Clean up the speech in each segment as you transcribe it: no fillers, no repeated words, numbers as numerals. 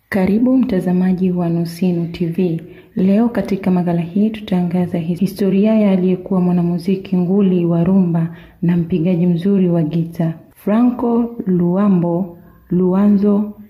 Karibu mtazamaji wa Nusinu TV. Leo katika makala hii tutaangaza historia ya aliyekuwa mwanamuziki nguli wa rumba na mpigaji mzuri wa gita, Franco Luambo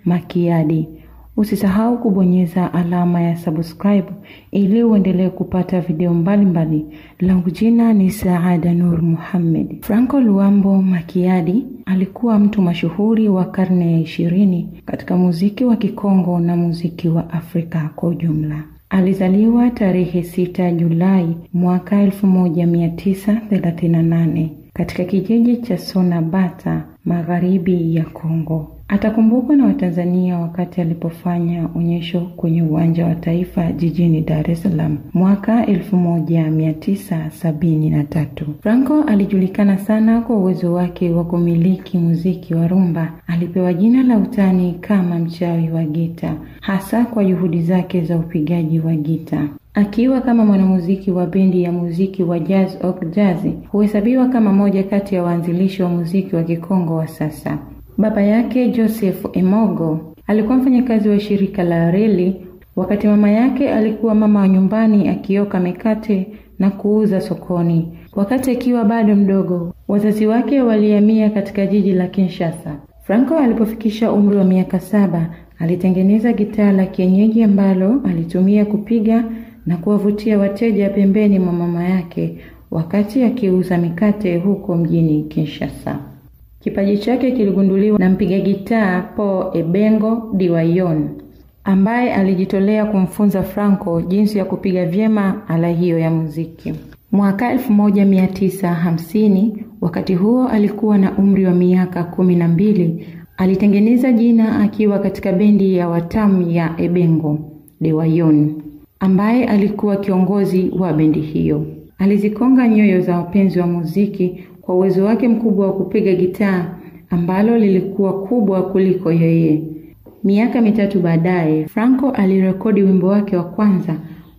Makiadi. Usisahau kubonyeza alama ya subscribe ili uendelee kupata video mbalimbali. Langu jina ni Saada Nur Muhammad. Franco Luambo Makiadi alikuwa mtu mashuhuri wa karne ya 20 katika muziki wa Kikongo na muziki wa Afrika kwa ujumla. Alizaliwa tarehe 6 Julai mwaka 1938 katika kijiji cha Sonabata, magharibi ya Kongo. Atakumbukwa na Watanzania wakati alipofanya onyesho kwenye uwanja wa taifa jijini Dar es Salaam mwaka 1973. Franco alijulikana sana kwa uwezo wake wa kumiliki muziki wa rumba. Alipewa jina la utani kama mchawi wa gita, hasa kwa juhudi zake za upigaji wa gita. Akiwa kama mwanamuziki wa bendi ya muziki wa Jazz Ok Jazz, huhesabiwa kama moja kati ya waanzilishi wa muziki wa Kikongo wa sasa. Baba yake Joseph Emogo alikuwa mfanyakazi wa shirika la reli, wakati mama yake alikuwa mama wa nyumbani akioka mikate na kuuza sokoni. Wakati akiwa bado mdogo, wazazi wake walihamia katika jiji la Kinshasa. Franco alipofikisha umri wa miaka 7, alitengeneza gitaa la kienyeji ambalo alitumia kupiga na kuwavutia wateja pembeni mwa mama yake wakati akiuza mikate huko mjini Kinshasa. Kipaji chake kiligunduliwa na mpiga gitaa Paul Ebengo Diwayon, ambaye alijitolea kumfunza Franco jinsi ya kupiga vyema ala hiyo ya muziki. Mwaka 1950, wakati huo alikuwa na umri wa miaka 12, alitengeneza jina akiwa katika bendi ya watamu ya Ebengo Diwayon, ambaye alikuwa kiongozi wa bendi hiyo. Alizikonga nyoyo za wapenzi wa muziki kwa uwezo wake mkubwa wa kupiga gitaa ambalo lilikuwa kubwa kuliko yeye. Miaka 3 baadaye, Franco alirekodi wimbo wake wa kwanza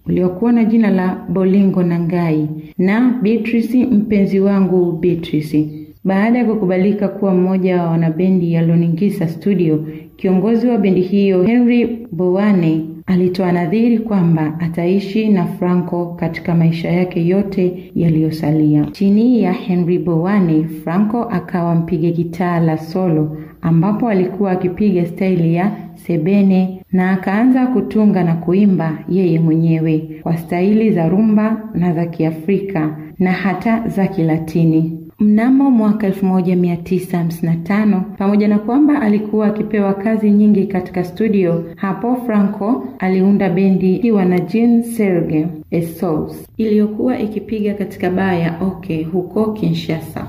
uliokuwa na jina la Bolingo na Ngai na Beatrice mpenzi wangu Beatrice. Baada ya kukubalika kuwa mmoja wa wanabendi ya Loningisa Studio, kiongozi wa bendi hiyo Henry Bowane alitoa nadhiri kwamba ataishi na Franco katika maisha yake yote yaliyosalia. Chini ya Henry Bowane, Franco akawa mpiga gitaa la solo, ambapo alikuwa akipiga staili ya sebene na akaanza kutunga na kuimba yeye mwenyewe kwa staili za rumba na za Kiafrika na hata za Kilatini. Mnamo mwaka 1955, pamoja na kwamba alikuwa akipewa kazi nyingi katika studio, hapo Franco aliunda bendi ikiwa na Jean Serge Esous iliyokuwa ikipiga katika baa ya Oke huko Kinshasa.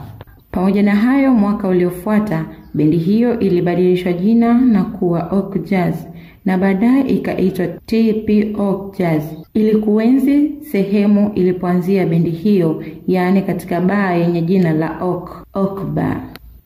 Pamoja na hayo, mwaka uliofuata bendi hiyo ilibadilishwa jina na kuwa Ok Jazz na baadaye ikaitwa TP Ok Jazz ili kuenzi sehemu ilipoanzia bendi hiyo, yaani katika baa yenye jina la Ok Bar.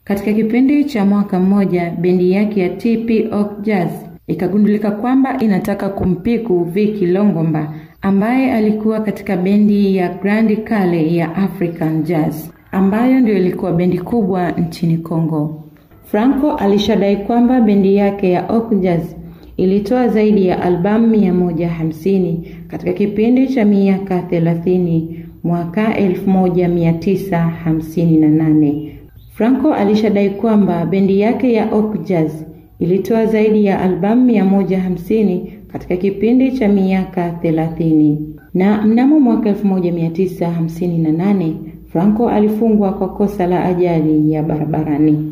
Katika kipindi cha mwaka mmoja, bendi yake ya TP Ok Jazz ikagundulika kwamba inataka kumpiku Vicky Longomba, ambaye alikuwa katika bendi ya Grand Kale ya African Jazz, ambayo ndio ilikuwa bendi kubwa nchini Kongo. Franco alishadai kwamba bendi yake ya Ok Jazz ilitoa zaidi ya albamu 150 katika kipindi cha miaka 30 mwaka 1958. Franco alishadai kwamba bendi yake ya Ok Jazz ilitoa zaidi ya albamu 150 katika kipindi cha miaka 30. Na mnamo mwaka 1958, Franco alifungwa kwa kosa la ajali ya barabarani.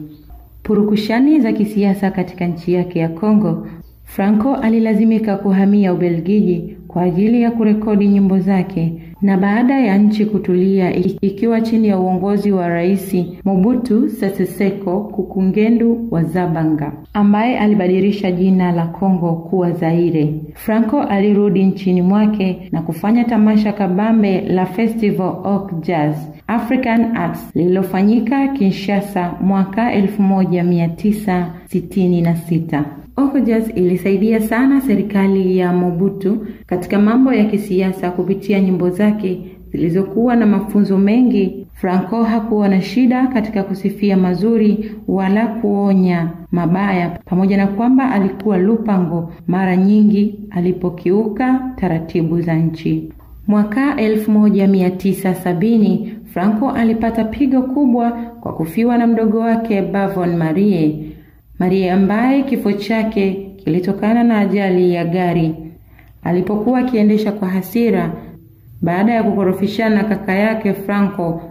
Purukushani za kisiasa katika nchi yake ya Kongo, Franco alilazimika kuhamia Ubelgiji kwa ajili ya kurekodi nyimbo zake, na baada ya nchi kutulia ikiwa chini ya uongozi wa Rais Mobutu Sese Seko Kukungendu wa Zabanga, ambaye alibadilisha jina la Kongo kuwa Zaire, Franco alirudi nchini mwake na kufanya tamasha kabambe la Festival Ok Jazz African Arts lililofanyika Kinshasa mwaka 1966. Ok Jazz ilisaidia sana serikali ya Mobutu katika mambo ya kisiasa kupitia nyimbo zake zilizokuwa na mafunzo mengi Franco hakuwa na shida katika kusifia mazuri wala kuonya mabaya, pamoja na kwamba alikuwa lupango mara nyingi alipokiuka taratibu za nchi. Mwaka 1970 Franco alipata pigo kubwa kwa kufiwa na mdogo wake Bavon Marie ambaye kifo chake kilitokana na ajali ya gari alipokuwa akiendesha kwa hasira baada ya kukorofishana kaka yake Franco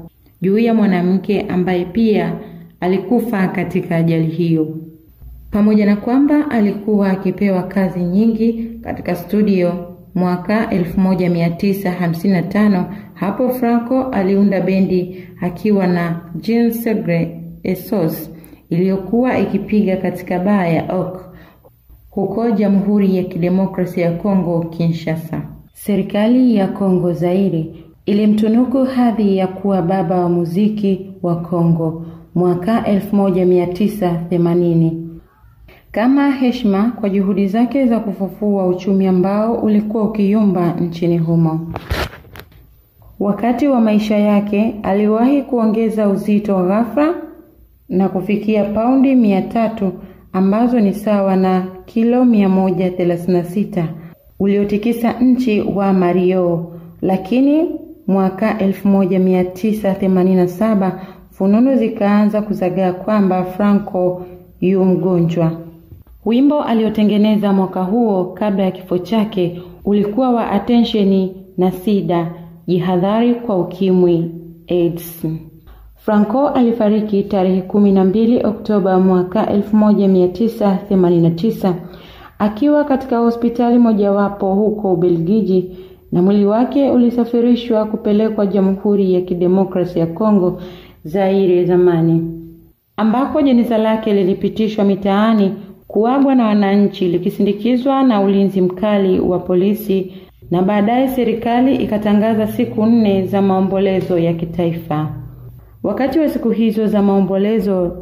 juu ya mwanamke ambaye pia alikufa katika ajali hiyo. Pamoja na kwamba alikuwa akipewa kazi nyingi katika studio, mwaka 1955 hapo Franco aliunda bendi akiwa na Jean Segre Esos iliyokuwa ikipiga katika baa ya Oak huko Jamhuri ya Kidemokrasia ya Kongo Kinshasa. Serikali ya Kongo Zaire ilimtunuku hadhi ya kuwa baba wa muziki wa Kongo mwaka 1980 kama heshima kwa juhudi zake za kufufua uchumi ambao ulikuwa ukiyumba nchini humo. Wakati wa maisha yake aliwahi kuongeza uzito ghafla na kufikia paundi 300 ambazo ni sawa na kilo 136 uliotikisa nchi wa Mario, lakini mwaka 1987 fununu zikaanza kuzagaa kwamba Franco yu mgonjwa. Wimbo aliotengeneza mwaka huo kabla ya kifo chake ulikuwa wa Attention na SIDA, jihadhari kwa ukimwi AIDS. Franco alifariki tarehe 12 Oktoba mwaka 1989 akiwa katika hospitali mojawapo huko Ubelgiji, na mwili wake ulisafirishwa kupelekwa Jamhuri ya Kidemokrasia ya Kongo Zaire zamani, ambako jeneza lake lilipitishwa mitaani kuagwa na wananchi likisindikizwa na ulinzi mkali wa polisi, na baadaye serikali ikatangaza siku 4 za maombolezo ya kitaifa. Wakati wa siku hizo za maombolezo,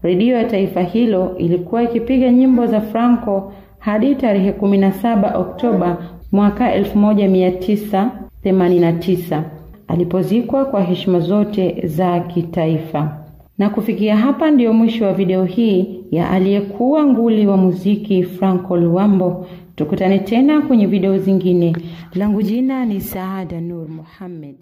redio ya taifa hilo ilikuwa ikipiga nyimbo za Franco hadi tarehe 17 Oktoba mwaka 1989 alipozikwa kwa heshima zote za kitaifa. Na kufikia hapa ndio mwisho wa video hii ya aliyekuwa nguli wa muziki Franco Luambo. Tukutane tena kwenye video zingine. Langu jina ni Saada Nur Mohamed.